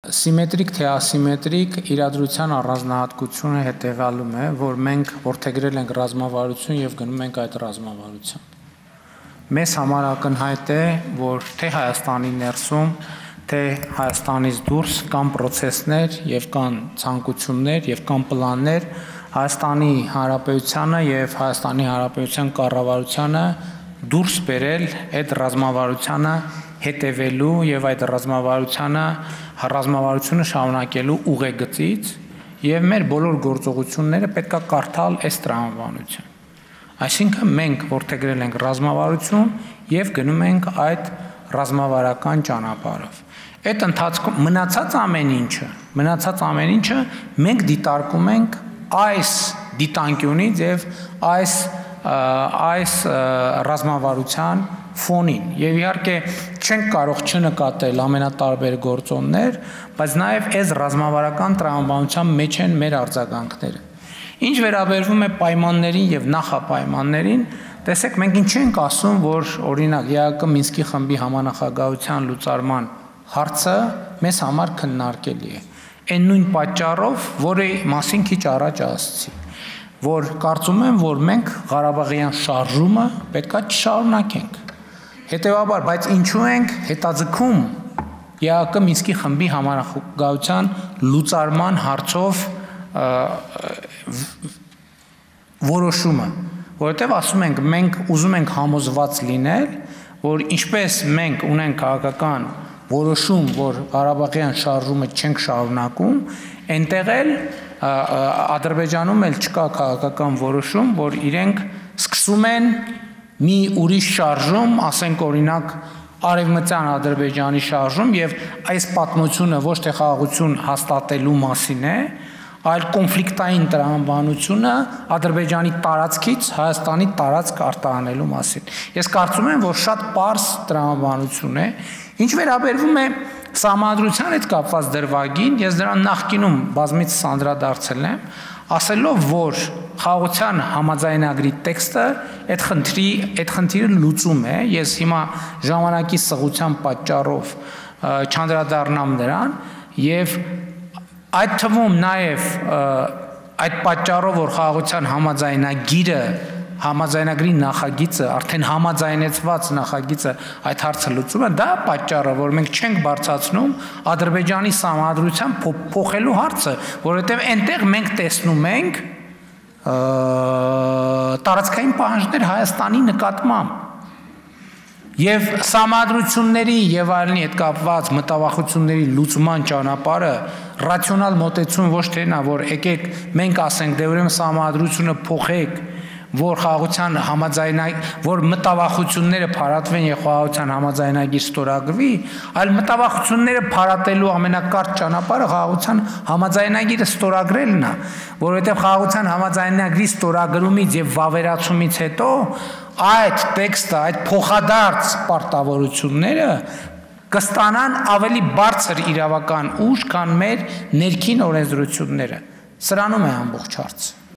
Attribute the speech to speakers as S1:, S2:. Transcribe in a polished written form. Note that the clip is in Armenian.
S1: Սիմետրիկ թե ասիմետրիկ իրադրության առանձնահատկությունը հետևյալում է, որ մենք որդեգրել ենք ռազմավարություն եւ գնում ենք այդ ռազմավարության։ Մեզ համար ակնհայտ է, որ թե Հայաստանի ներսում, թե Հայաստանից դուրս կան process-ներ եւ կան ցանկություններ եւ կան պլաններ Հայաստանի Հանրապետությանը եւ Հայաստանի Հանրապետության կառավարությանը դուրս բերել այդ ռազմավարությանը հետևելու եւ այդ ռազմավարությունը շարունակելու ուղեգծից եւ մեր բոլոր գործողությունները պետքա կարդալ այս տրամաբանությամբ։ Այսինքն մենք որդեգրել ենք ռազմավարություն եւ գնում ենք այդ ռազմավարական ճանապարհով։ Այդ ընթացքում մնացած ամեն ինչը մենք դիտարկում ենք այս դիտանկյունից եւ այս ռազմավարության ֆոնին եւ իհարկե չենք կարող չնկատել ամենատարբեր գործոններ, բայց նաեւ այս ռազմավարական տրամաբանության մեջ են մեր արձագանքները։ Ինչ վերաբերվում է պայմաններին եւ նախապայմաններին, տեսեք, մենք ինչ ենք ասում, որ օրինակ ԵԱԿ Մինսկի խմբի համանախագահության լուծարման հարցը մեզ համար քննարկելի է։ Այն նույն պատճառով, որի մասին քիչ առաջ ասացի, որ կարծում եմ, որ մենք Ղարաբաղյան շարժումը պետքա չշարունակենք։ Հետևաբար, բայց ինչու ենք հետաձգում ԵԱԿ Մինսկի խմբի համանախագահության լուծարման հարցով որոշումը, որովհետև ասում ենք, մենք ուզում ենք համոզված լինել, որ ինչպես մենք ունենք քաղաքական որոշում, որ Ղարաբաղյան շարժումը չենք շարունակում, այնտեղ էլ Ադրբեջանում էլ չկա քաղաքական որոշում, որ իրենք սկսում են մի ուրիշ շարժում, ասենք օրինակ Արևմտյան Ադրբեջանի շարժում եւ այս պատմությունը ոչ թե խաղաղություն հաստատելու մասին է, այլ կոնֆլիկտային տրամաբանությունը Ադրբեջանի տարածքից Հայաստանի տարածք արտահանելու մասին։ Ես կարծում եմ, որ շատ պարզ տրամաբանություն է, ինչ վերաբերվում է Սահմանադրության հետ կապված դրվագին, ես դրան նախկինում բազմիցս անդրադարձել եմ, ասելով, որ խաղաղության համաձայնագրի տեքստը այդ խնդիրը լուծում է, ես հիմա ժամանակի սղության պատճառով չանդրադառնամ դրան, եւ այդ թվում նաեւ այդ պատճառով, որ խաղաղության համաձայնագրի նախագիծը, արդեն համաձայնեցված նախագիծը այդ հարցը լուծում է, դա պատճառը, որ մենք չենք բարձրացնում Ադրբեջանի սահմանադրության փոխելու հարցը, որովհետև այնտեղ մենք տեսնում ենք տարածքային պահանջներ Հայաստանի նկատմամբ եւ սահմանադրությունների եւ այլնի հետ կապված մտավախությունների լուծման ճանապարհը ռացիոնալ մոտեցում ոչ թե նա, որ եկեք մենք ասենք, դե ուրեմն սահմանադրությունը փոխեք, որ խաղաղության որ մտավախությունները փարատվեն եւ խաղաղության համաձայնագիր ստորագրվի, այլ մտավախությունները փարատելու ամենակարճ ճանապարհը խաղաղության համաձայնագիրը ստորագրելն է, որովհետեւ խաղաղության համաձայնագրի ստորագրումից եւ վավերացումից հետո այդ տեքստը, այդ փոխադարձ պարտավորությունները կստանան ավելի բարձր իրավական ուժ, քան մեր ներքին օրենսդրությունները։ Սրանում է ամբողջ հարցը։